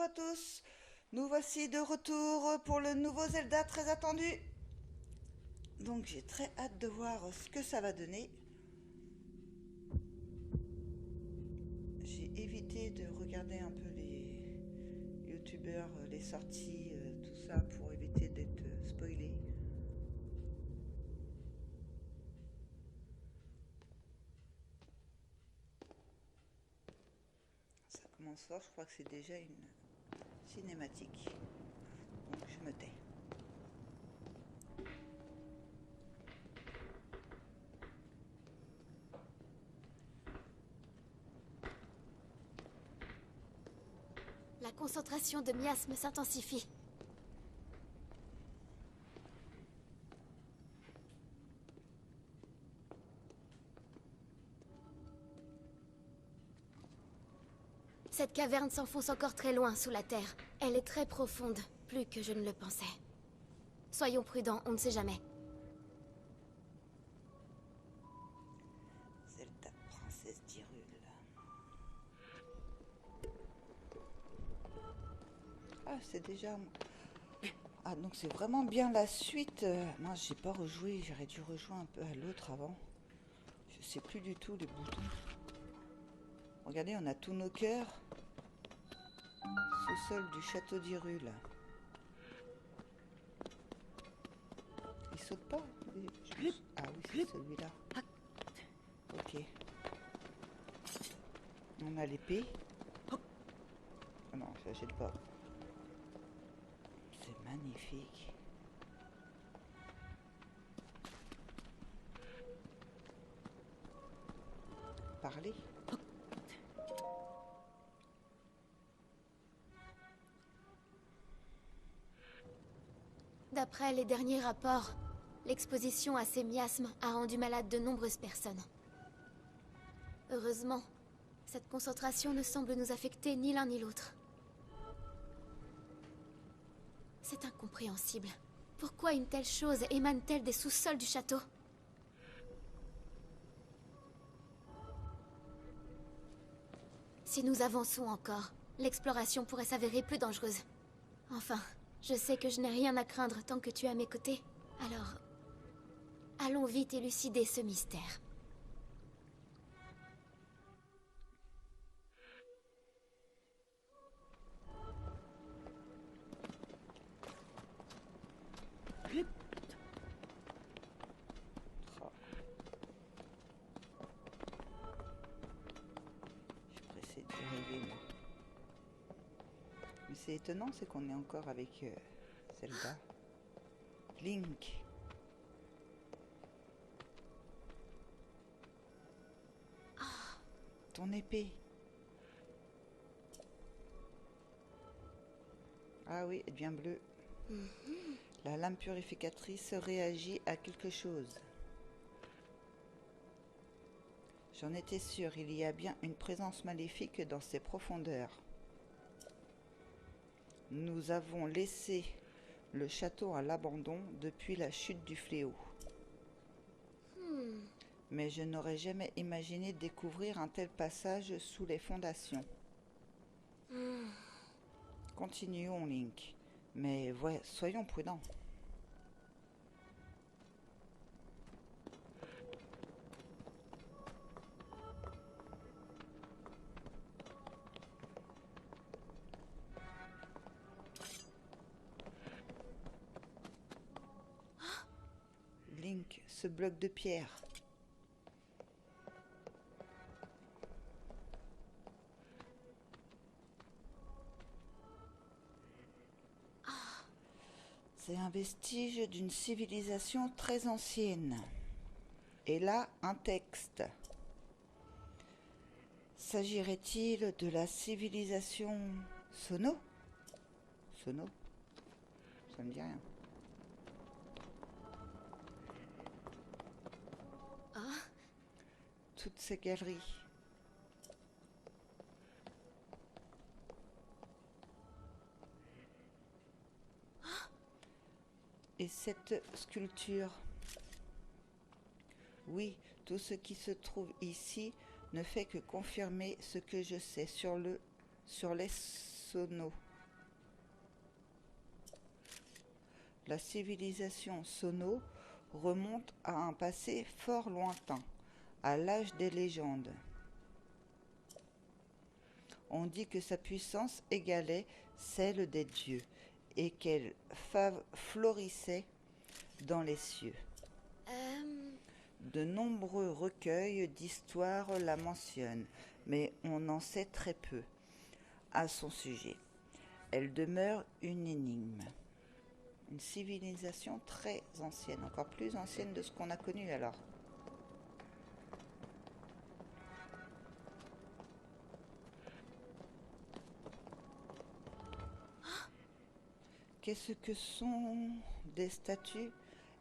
à tous, nous voici de retour pour le nouveau Zelda très attendu. Donc j'ai très hâte de voir ce que ça va donner. J'ai évité de regarder un peu les youtubeurs, les sorties, tout ça pour éviter d'être spoilé. Ça commence fort, je crois que c'est déjà une cinématique. Donc je me tais. La concentration de miasme s'intensifie. Cette caverne s'enfonce encore très loin sous la terre. Elle est très profonde, plus que je ne le pensais. Soyons prudents, on ne sait jamais. Zelda, princesse d'Hyrule. Ah, c'est déjà... Ah, donc c'est vraiment bien la suite. Moi, j'ai pas rejoué, j'aurais dû rejouer un peu à l'autre avant. Je sais plus du tout les boutons. Regardez, on a tous nos cœurs. Sous-sol du château d'Hyrule. Il saute pas? Ah oui, c'est celui-là. Ok. On a l'épée. Ah non, je la jette pas. C'est magnifique. Parler. D'après les derniers rapports, l'exposition à ces miasmes a rendu malade de nombreuses personnes. Heureusement, cette concentration ne semble nous affecter ni l'un ni l'autre. C'est incompréhensible. Pourquoi une telle chose émane-t-elle des sous-sols du château? Si nous avançons encore, l'exploration pourrait s'avérer plus dangereuse. Enfin, je sais que je n'ai rien à craindre tant que tu es à mes côtés. Alors, allons vite élucider ce mystère. Oh. Je suis pressée d'y arriver, moi. Mais c'est étonnant, c'est qu'on est encore avec Zelda. Link. Ton épée. Ah oui, elle devient bleue. La lame purificatrice réagit à quelque chose. J'en étais sûre, il y a bien une présence maléfique dans ces profondeurs. Nous avons laissé le château à l'abandon depuis la chute du fléau. Mais je n'aurais jamais imaginé découvrir un tel passage sous les fondations. Continuons, Link. Mais soyons prudents. Link, ce bloc de pierre. C'est un vestige d'une civilisation très ancienne. Et là, un texte. S'agirait-il de la civilisation Sono? Sono? Ça me dit rien. Ah, Toutes ces galeries. Et cette sculpture. Oui, tout ce qui se trouve ici ne fait que confirmer ce que je sais sur les sonos. La civilisation Sono remonte à un passé fort lointain, à l'âge des légendes. On dit que sa puissance égalait celle des dieux et qu'elle florissait dans les cieux. De nombreux recueils d'histoires la mentionnent, mais on en sait très peu à son sujet. Elle demeure une énigme. Une civilisation très ancienne, encore plus ancienne de ce qu'on a connu alors. Qu'est-ce que sont des statues?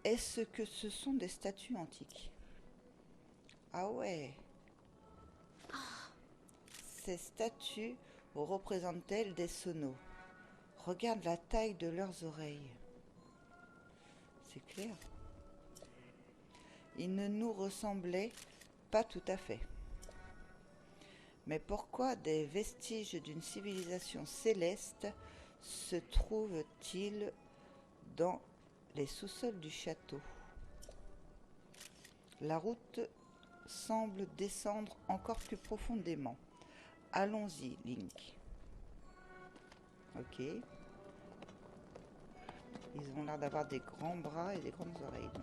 Est-ce que ce sont des statues antiques? Ah ouais. Ces statues représentent-elles des sonos? Regarde la taille de leurs oreilles. C'est clair. Ils ne nous ressemblaient pas tout à fait. Mais pourquoi des vestiges d'une civilisation céleste se trouvent-ils dans les sous-sols du château? La route semble descendre encore plus profondément. Allons-y, Link. Ok. Ils ont l'air d'avoir des grands bras et des grandes oreilles, donc.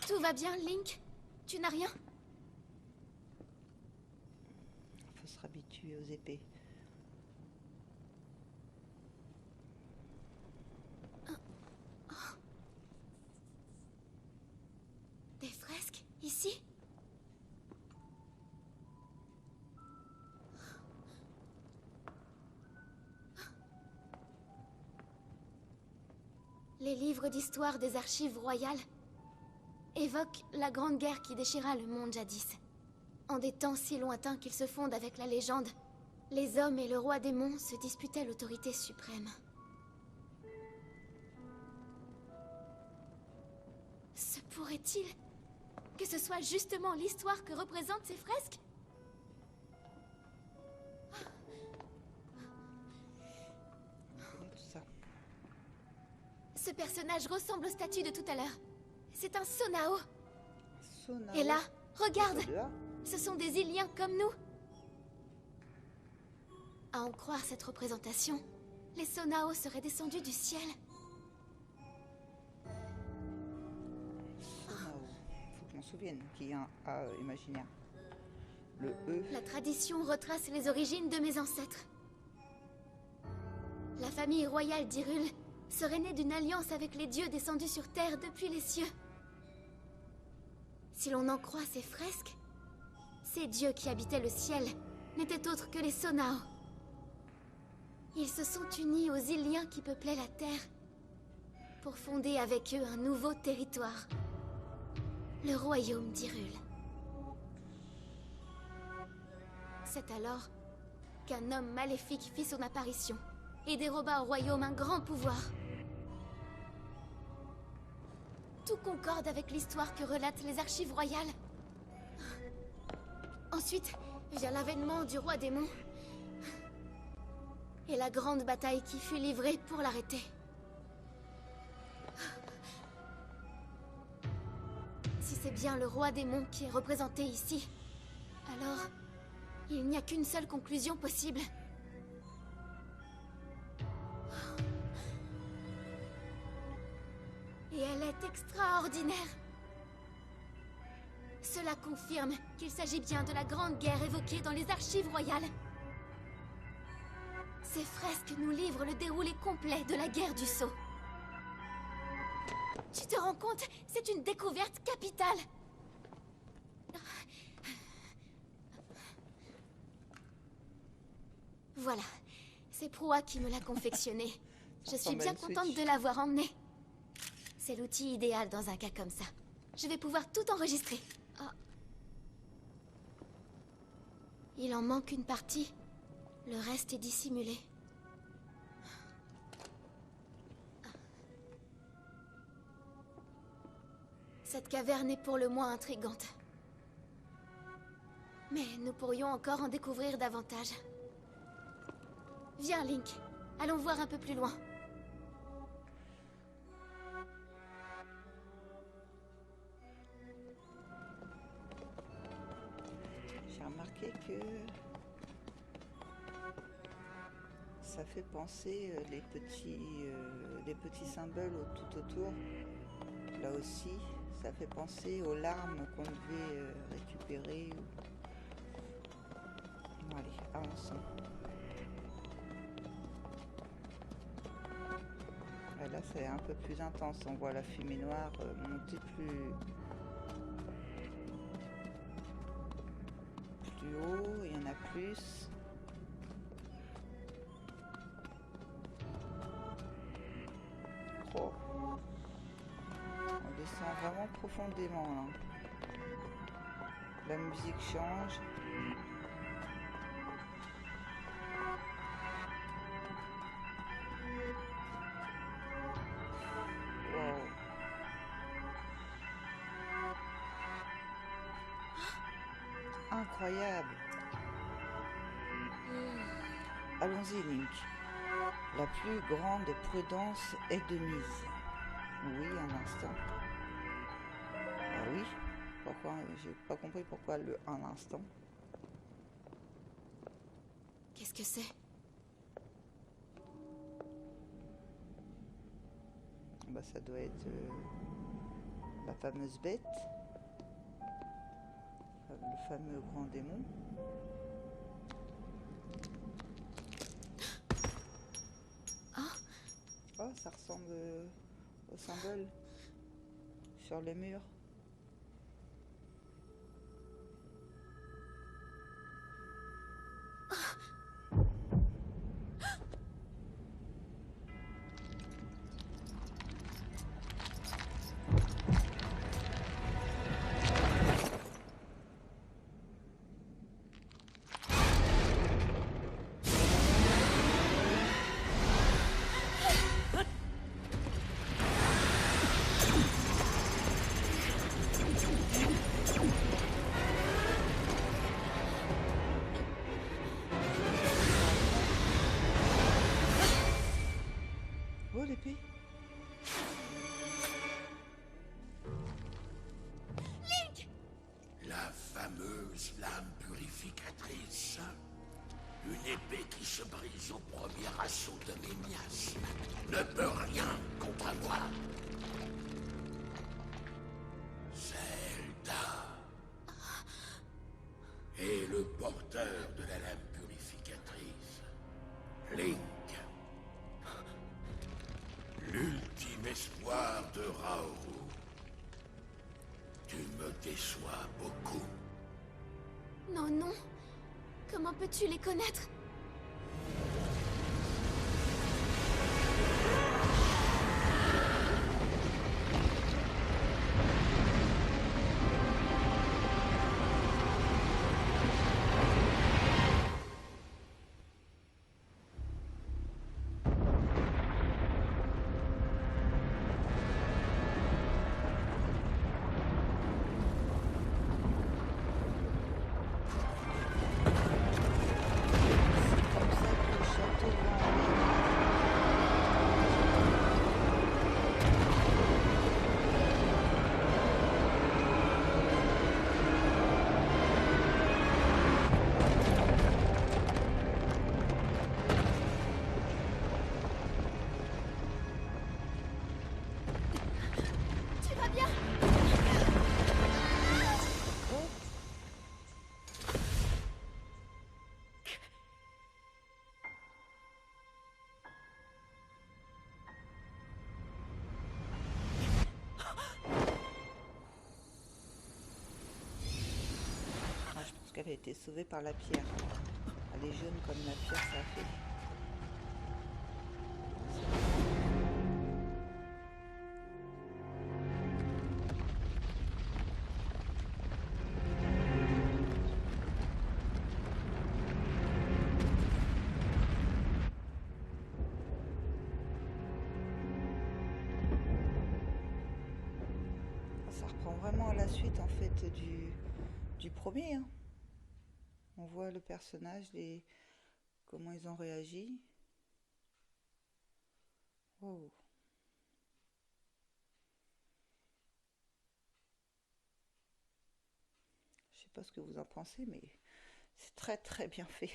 Tout va bien, Link? Tu n'as rien? Faut se habituer aux épées. Des fresques, ici? Les livres d'histoire des archives royales évoquent la grande guerre qui déchira le monde jadis. En des temps si lointains qu'ils se fondent avec la légende, les hommes et le roi démon se disputaient l'autorité suprême. Se pourrait-il que ce soit justement l'histoire que représentent ces fresques? Tout ça. Ce personnage ressemble au statut de tout à l'heure. C'est un Sonao. Sonao. Et là, regarde! Là. Ce sont des Iliens comme nous. À en croire cette représentation, les Sonao seraient descendus du ciel. Sonao. Faut que je m'en souvienne qu'il y a un A imaginaire. Le E. La tradition retrace les origines de mes ancêtres. La famille royale d'Hyrule serait née d'une alliance avec les dieux descendus sur Terre depuis les cieux. Si l'on en croit ces fresques, ces dieux qui habitaient le ciel n'étaient autres que les Sonao. Ils se sont unis aux Iliens qui peuplaient la Terre pour fonder avec eux un nouveau territoire, le royaume d'Hyrule. C'est alors qu'un homme maléfique fit son apparition et déroba au royaume un grand pouvoir. Tout concorde avec l'histoire que relatent les archives royales. Ensuite, vient l'avènement du roi démon et la grande bataille qui fut livrée pour l'arrêter. Si c'est bien le roi démon qui est représenté ici, alors il n'y a qu'une seule conclusion possible. Et elle est extraordinaire. Cela confirme qu'il s'agit bien de la grande guerre évoquée dans les archives royales. Ces fresques nous livrent le déroulé complet de la guerre du Sceau. Tu te rends compte? C'est une découverte capitale. Voilà, c'est Proa qui me l'a confectionné. Je suis bien contente de l'avoir emmené. C'est l'outil idéal dans un cas comme ça. Je vais pouvoir tout enregistrer. Oh. Il en manque une partie. Le reste est dissimulé. Cette caverne est pour le moins intrigante. Mais nous pourrions encore en découvrir davantage. Viens, Link. Allons voir un peu plus loin. J'ai remarqué que ça fait penser les petits symboles tout autour. Là aussi, ça fait penser aux larmes qu'on devait récupérer. Bon, allez, avançons. Et là, c'est un peu plus intense. On voit la fumée noire monter plus haut. Il y en a plus. Oh. On descend vraiment profondément là. La musique change. Wow. Incroyable. Allons-y, Link. La plus grande prudence est de mise. Oui, un instant. Ah oui. Pourquoi? J'ai pas compris pourquoi le un instant. Qu'est-ce que c'est? Bah, ça doit être la fameuse bête. Le fameux grand démon. Oh, ça ressemble au symbole sur les murs. Oh, l'épée. La fameuse lame purificatrice. Une épée qui se brise au premier assaut de mes miasmes ne peut rien contre moi. Zelda. Et le porteur de la lame purificatrice. Link. L'ultime espoir de Raoru. Tu me déçois beaucoup. Non, non. Comment peux-tu les connaître? Tu vas bien? Ah, je pense qu'elle a été sauvée par la pierre. Elle est jaune comme la pierre, ça a fait. Ça reprend vraiment à la suite en fait du premier. Hein. On voit le personnage, comment ils ont réagi. Oh. Je sais pas ce que vous en pensez, mais c'est très très bien fait.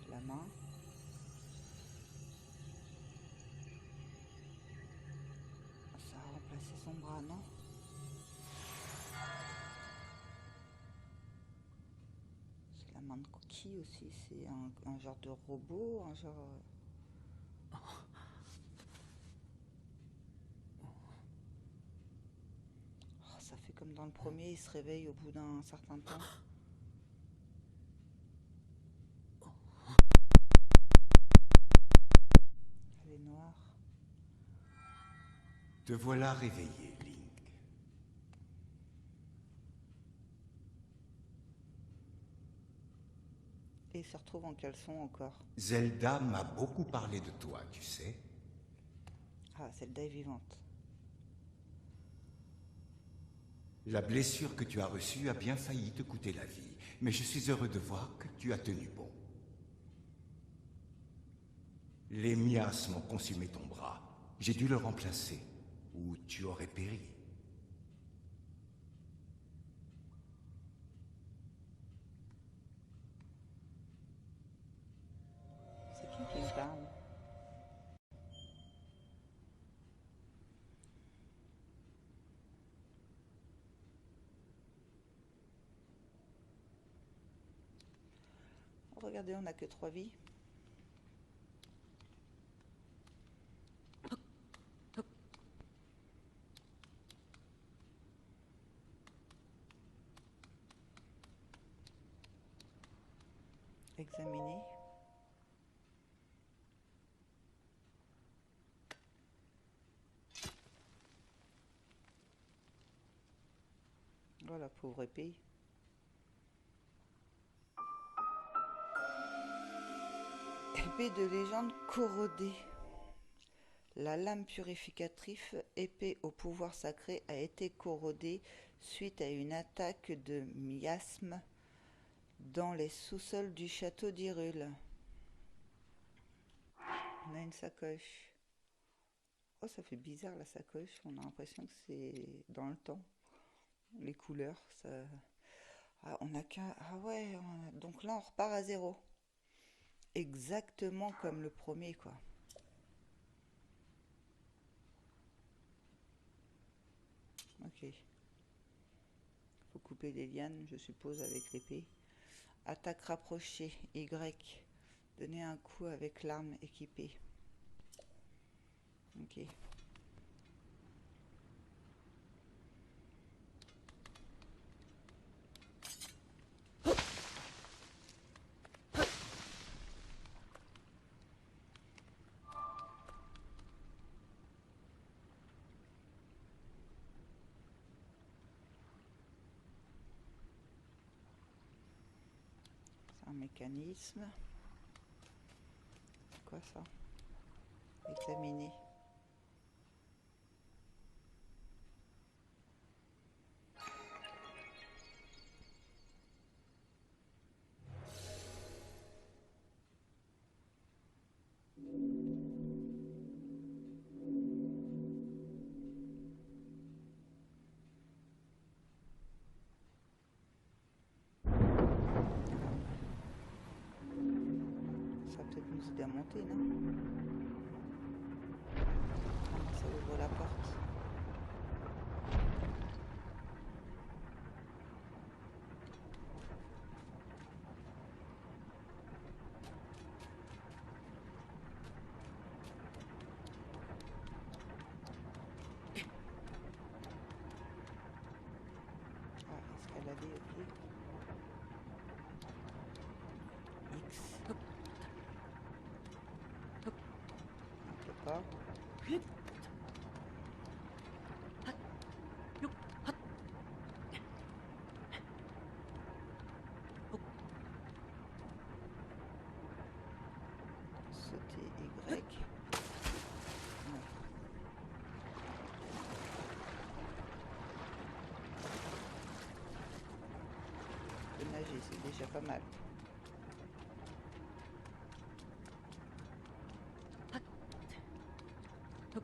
La main. Ça a remplacé son bras, non? C'est la main de qui aussi? C'est un genre de robot, un genre... Oh, ça fait comme dans le premier, il se réveille au bout d'un certain temps. Elle est noire. Te voilà réveillé, Link. Et il se retrouve en caleçon encore. Zelda m'a beaucoup parlé de toi, tu sais. Ah, Zelda est vivante. La blessure que tu as reçue a bien failli te coûter la vie, mais je suis heureux de voir que tu as tenu bon. Les miasmes ont consumé ton bras. J'ai dû le remplacer, ou tu aurais péri. C'est qui me parle? Regardez, on n'a que 3 vies. Examiner. Voilà, pauvre épée. Épée de légende corrodée. La lame purificatrice, épée au pouvoir sacré, a été corrodée suite à une attaque de miasmes dans les sous-sols du château d'Hyrule. On a une sacoche. Oh, ça fait bizarre la sacoche. On a l'impression que c'est dans le temps. Les couleurs, ça... Ah, on a qu'un... Ah ouais, donc là on repart à 0. Exactement comme le premier, quoi. Ok. Faut couper les lianes, je suppose, avec l'épée. Attaque rapprochée, Y. Donner un coup avec l'arme équipée. Ok. C'est un mécanisme. C'est quoi ça? Examiner. Ça va peut-être nous aider à monter, non? Ah non, ça ouvre la porte. Ah, escalader, ok. endommagé, c'est déjà pas mal. Donc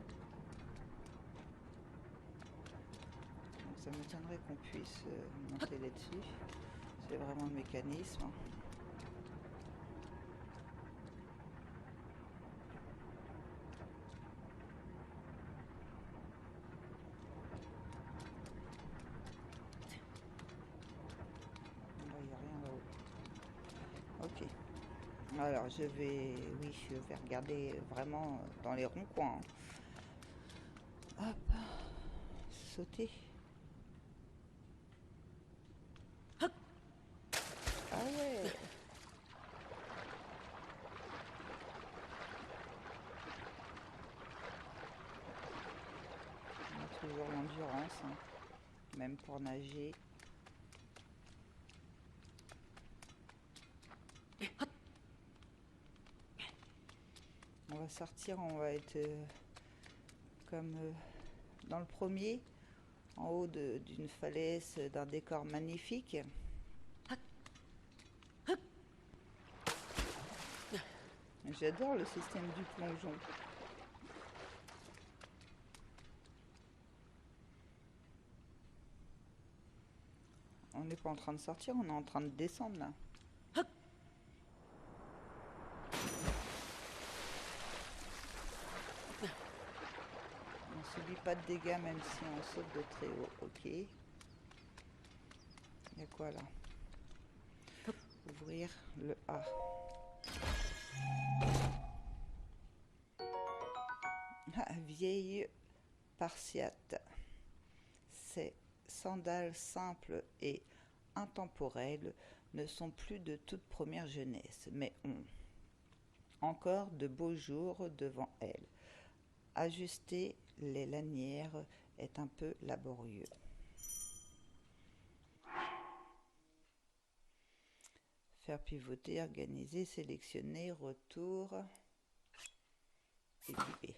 ça m'étonnerait qu'on puisse monter là-dessus. C'est vraiment le mécanisme. Il n'y a rien là-haut. Ok. Alors je vais regarder vraiment dans les ronds-coins. Hop. Sauter. Ah ouais. On a toujours l'endurance, hein, même pour nager. On va sortir, on va être comme dans le premier, en haut d'une falaise, d'un décor magnifique. J'adore le système du plongeon. On n'est pas en train de sortir, on est en train de descendre là. On subit pas de dégâts même si on saute de très haut. Ok. Il y a quoi là? Ouvrir le A. Ah, vieille Spartiate. Ces sandales simples et intemporelles ne sont plus de toute première jeunesse, mais ont encore de beaux jours devant elles. Ajuster les lanières est un peu laborieux. Faire pivoter, organiser, sélectionner, retour, équiper.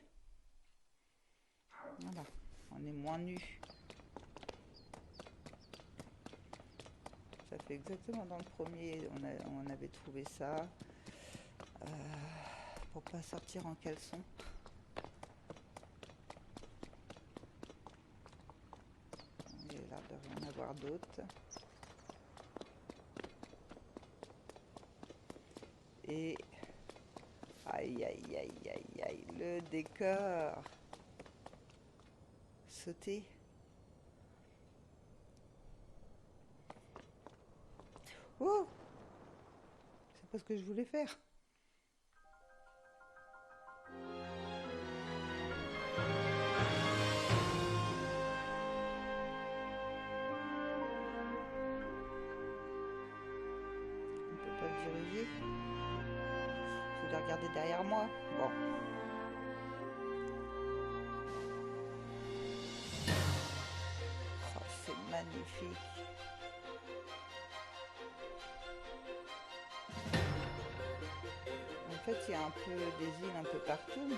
Voilà, on est moins nu. Ça fait exactement dans le premier, on avait trouvé ça. Pour pas sortir en caleçon. Il y a l'air de rien avoir d'autre. Et aïe aïe aïe aïe aïe, le décor. Sauter. Oh, c'est pas ce que je voulais faire. On peut pas le diriger. Faut le regarder derrière moi. Bon. Oh, c'est magnifique. En fait, il y a un peu des îles un peu partout.